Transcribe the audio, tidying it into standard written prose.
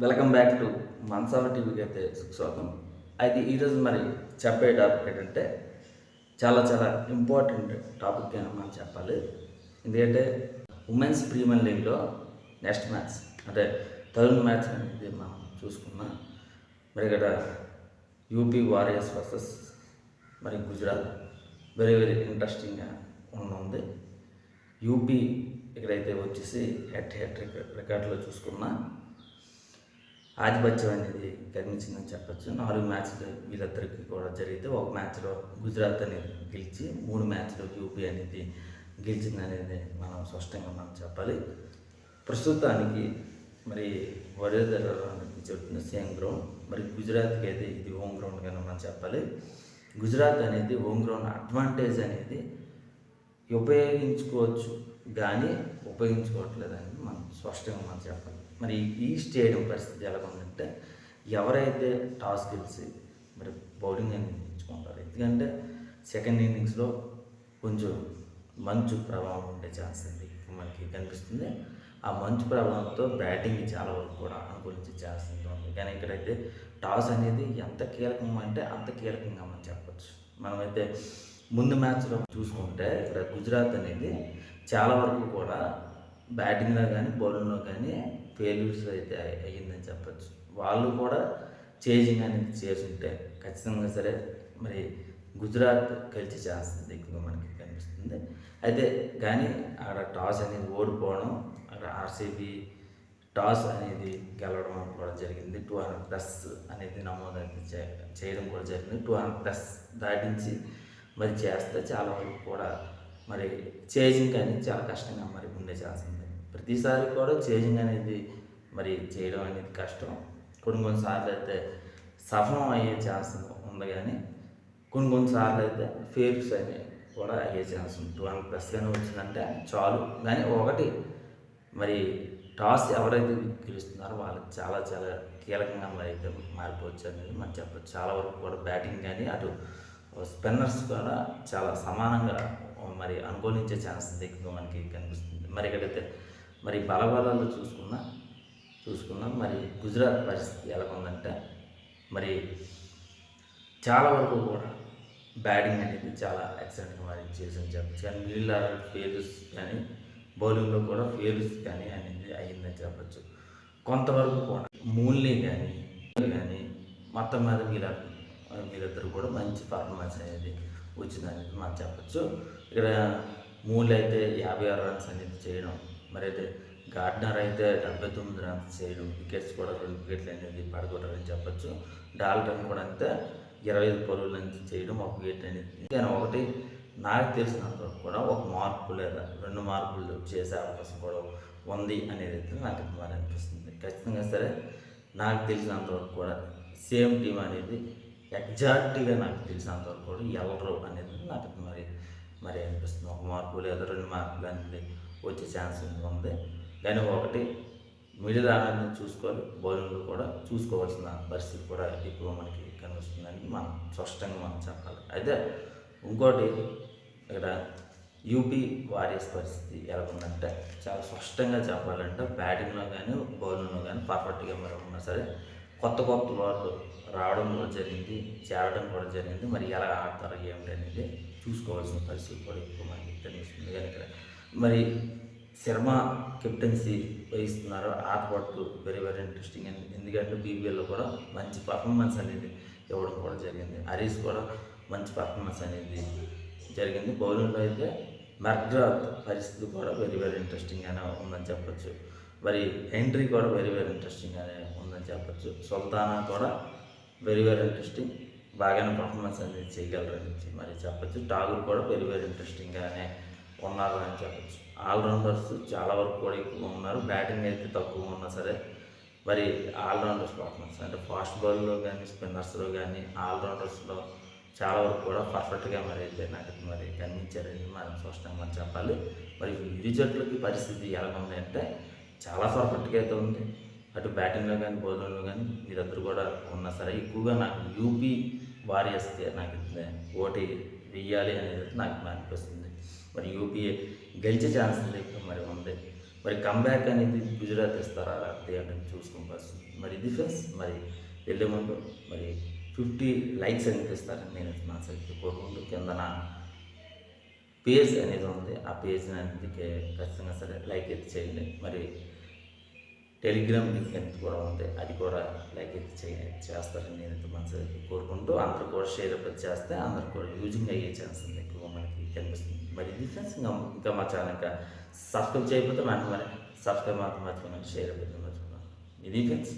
Welcome back to మన్సావ టీవీకి అయితే సుస్వాగతం. అయితే ఈరోజు మరి చెప్పే టాపిక్ ఏంటంటే చాలా చాలా ఇంపార్టెంట్ టాపిక్ అని మనం చెప్పాలి. ఎందుకంటే ఉమెన్స్ ప్రీమియర్ లీగ్లో నెక్స్ట్ మ్యాచ్ అంటే థర్డ్ మ్యాచ్ అనేది మనం చూసుకున్నాం. మరి ఇక్కడ యూపీ వారియర్స్ వర్సెస్ మరి గుజరాత్ వెరీ వెరీ ఇంట్రెస్టింగ్గా ఉంది. యూపీ ఇక్కడైతే వచ్చేసి హెడ్ రికార్డులో చూసుకున్నా ఆధిపత్యం అనేది కనిపించిందని చెప్పచ్చు. 4 మ్యాచ్లు వీళ్ళిద్దరికి కూడా జరిగితే ఒక మ్యాచ్లో గుజరాత్ అనేది గెలిచి 3 మ్యాచ్లు యూపీ అనేది గెలిచింది అనేది మనం స్పష్టంగా మనం చెప్పాలి. ప్రస్తుతానికి మరి వడోదరాకి చెప్తున్న సేమ్ గ్రౌండ్, మరి గుజరాత్కి అయితే ఇది హోమ్ గ్రౌండ్ కానీ మనం చెప్పాలి. గుజరాత్ అనేది హోమ్ గ్రౌండ్ అడ్వాంటేజ్ అనేది ఉపయోగించుకోవచ్చు కానీ ఉపయోగించుకోవట్లేదని మనం స్పష్టంగా మనం చెప్పాలి. మరి ఈ స్టేడియం పరిస్థితి ఎలా ఉందంటే ఎవరైతే టాస్ గెలిచి మరి బౌలింగ్ అనేది ఎంచుకుంటారు, ఎందుకంటే సెకండ్ ఇన్నింగ్స్లో కొంచెం మంచు ప్రభావం ఉండే ఛాన్స్ ఉంది మనకి కనిపిస్తుంది. ఆ మంచు ప్రభావంతో బ్యాటింగ్ చాలా వరకు కూడా అనుకూలించే ఛాన్స్ ఉంది. కానీ ఇక్కడైతే టాస్ అనేది ఎంత కీలకం అంటే అంత కీలకంగా మనం చెప్పచ్చు. మనమైతే ముందు మ్యాచ్లో చూసుకుంటే ఇక్కడ గుజరాత్ అనేది చాలా వరకు కూడా బ్యాటింగ్లో కానీ బౌలింగ్లో కానీ ఫెయిల్యూర్స్ అయితే అయ్యిందని చెప్పచ్చు. వాళ్ళు కూడా చేంజింగ్ అనేది చేసుంటే ఖచ్చితంగా సరే మరి గుజరాత్ గెలిచే ఛాన్స్ ఎక్కువగా మనకి కనిపిస్తుంది. అయితే కానీ అక్కడ టాస్ అనేది ఓడిపోవడం, అక్కడ ఆర్సీబీ టాస్ అనేది గెలవడం కూడా జరిగింది. 200+ అనేది నమోదు చేయడం కూడా జరిగింది. 200+ దాటించి మరి చేస్తే చాలా వరకు కూడా మరి చేంజింగ్ అనేది చాలా కష్టంగా మరి ఉండే ఛాన్స్ ఉంది. ప్రతిసారి కూడా చేంజింగ్ అనేది మరి చేయడం అనేది కష్టం. కొన్నిసార్లు అయితే సఫలం అయ్యే ఛాన్స్ ఉంది, కానీ కొన్నిసార్లు అయితే ఫెయిల్స్ అనేవి కూడా అయ్యే ఛాన్స్ ఉంది. 200+ కానీ వచ్చిందంటే చాలు. కానీ ఒకటి మరి టాస్ ఎవరైతే గెలుస్తున్నారో వాళ్ళకి చాలా చాలా కీలకంగా మరి అయితే మారిపోవచ్చు అనేది మనం చెప్పచ్చు. చాలా వరకు కూడా బ్యాటింగ్ కానీ అటు స్పిన్నర్స్ కూడా చాలా సమానంగా మరి అనుకూలించే ఛాన్స్ ఎక్కువగా మనకి కనిపిస్తుంది. మరి ఇక్కడైతే మరి బలబలాలు చూసుకున్నాం మరి గుజరాత్ పరిస్థితి ఎలా ఉందంటే మరి చాలా వరకు కూడా బ్యాటింగ్ అనేది చాలా ఎక్సలెంట్గా మరి చేసి చెప్పచ్చు. కానీ మిడిల్ ఆర్డర్ ఫెయిల్యూర్స్ కానీ బౌలింగ్లో కూడా ఫెయిల్యూర్స్ కానీ అనేది అయ్యిందని చెప్పచ్చు. కొంతవరకు కూడా మూల్ని కానీ మొత్తం మీద వీళ్ళిద్దరు కూడా మంచి పర్ఫార్మెన్స్ అనేది వచ్చిందనేది మనం చెప్పచ్చు. ఇక్కడ మూల్ అయితే 56 రన్స్ అనేది చేయడం, మరి అయితే గార్డ్నర్ అయితే 79 రన్స్ చేయడం, వికెట్స్ కూడా 2 వికెట్లు అనేది పడగొట్టారని చెప్పచ్చు. డాల్టన్ కూడా అంతే 25 పరుగుల నుంచి చేయడం, 1 వికెట్ అనేది. కానీ ఒకటి నాకు తెలిసినంత కూడా 1 మార్కు లేదా 2 మార్కులు చేసే అవకాశం కూడా ఉంది అనేది అయితే నాకు మరి అనిపిస్తుంది. ఖచ్చితంగా సరే నాకు తెలిసినంతవరకు కూడా సేమ్ టీం అనేది ఎగ్జాక్ట్గా నాకు తెలిసినంతవరకు కూడా ఎవరు అనేది నాకు మరి అనిపిస్తుంది. 1 మార్కు లేదా 2 మార్కులు అనేది వచ్చే ఛాన్స్ ఉంది. కానీ ఒకటి మిడిల్ ఆర్డర్ని చూసుకోవాలి, బౌలింగ్లో కూడా చూసుకోవాల్సిన పరిస్థితి కూడా ఎక్కువ మనకి కనిపిస్తుందని మనం స్పష్టంగా మనం చెప్పాలి. అయితే ఇంకోటి ఇక్కడ యూపీ వారియర్స్ పరిస్థితి ఎలా ఉందంటే చాలా స్పష్టంగా చెప్పాలంటే బ్యాటింగ్లో కానీ బౌలింగ్లో కానీ పర్ఫెక్ట్గా మరి ఉన్నా సరే కొత్త వాళ్ళు రావడం కూడా జరిగింది, చేరడం కూడా జరిగింది. మరి ఎలా ఆడతారు ఏమిటి అనేది చూసుకోవాల్సిన పరిస్థితి కూడా ఎక్కువ మనకి కనిపిస్తుంది. కానీ ఇక్కడ మరి శర్మ కెప్టెన్సీ వహిస్తున్నారు, ఆటపాటు వెరీ వెరీ ఇంట్రెస్టింగ్. ఎందుకంటే బీబీఎల్లో కూడా మంచి పర్ఫార్మెన్స్ అనేది ఇవ్వడం కూడా జరిగింది. హరీష్ కూడా మంచి పర్ఫార్మెన్స్ అనేది జరిగింది. బౌలింగ్లో అయితే మెర్గ్రాత్ పరిస్థితి కూడా వెరీ వెరీ ఇంట్రెస్టింగ్గానే ఉందని చెప్పచ్చు. మరి హెన్రీ కూడా వెరీ వెరీ ఇంట్రెస్టింగ్గానే ఉందని చెప్పచ్చు. సుల్తానా కూడా వెరీ వెరీ ఇంట్రెస్టింగ్, బాగానే పర్ఫార్మెన్స్ అనేది చేయగలరని మరి చెప్పచ్చు. ఠాగూర్ కూడా వెరీ వెరీ ఇంట్రెస్టింగ్గానే ఉన్నారు అని చెప్పచ్చు. ఆల్రౌండర్స్ చాలా వరకు కూడా ఎక్కువ ఉన్నారు. బ్యాటింగ్ అయితే తక్కువ ఉన్నా సరే మరి ఆల్రౌండర్స్ పర్ఫార్మెన్స్ అంటే ఫాస్ట్ బౌల్లో కానీ స్పిన్నర్స్లో కానీ ఆల్రౌండర్స్లో చాలా వరకు కూడా పర్ఫెక్ట్గా మరి అయితే నాకు మరి కనిపించారని మనం స్పష్టంగా మనం చెప్పాలి. మరి ఇరు జట్లకి పరిస్థితి ఎలా ఉంది అంటే చాలా పర్ఫెక్ట్గా అయితే ఉంది. అటు బ్యాటింగ్లో కానీ బౌలింగ్లో కానీ మీరందరూ కూడా ఉన్నా సరే ఎక్కువగా నాకు యూపీ వారియర్స్కి నాకు ఓటు వేయాలి అనేది నాకు అనిపిస్తుంది. మరి యూపీ గెలిచే ఛాన్స్ ఎక్కువ మరి ఉంది. మరి కంబ్యాక్ అనేది గుజరాత్ ఇస్తారా లేకపోతే ఏంటని చూసుకుని ఫస్ట్. మరి ఇది ఫ్రెండ్స్, మరి వెళ్ళే ముందు మరి 50 లైక్స్ అనేది ఇస్తారని నేను మనసైతే కోరుకుంటూ కింద నా పేజ్ అనేది ఉంది, ఆ పేజ్ అనేది ఖచ్చితంగా సరే లైక్ అయితే చేయండి. మరి టెలిగ్రామ్ లింక్ అనేది కూడా ఉంది, అది కూడా లైక్ అయితే చేస్తారని నేనైతే మనసైతే కోరుకుంటూ అందరూ కూడా షేర్ అయితే చేస్తే అందరూ కూడా యూజింగ్ అయ్యే ఛాన్స్ ఉంది ఎక్కువగా మనకి కనిపిస్తుంది. మరి ఇది ఫ్రెండ్స్, ఇంకా మా ఛానల్ ఇంకా సబ్స్క్రైబ్ చేయకపోతే వెంటనే మరి సబ్స్క్రైబ్ మాత్రం మర్చిపోయినా, షేర్ అయితే మర్చిపోయినా. ఇది ఫ్రెండ్స్.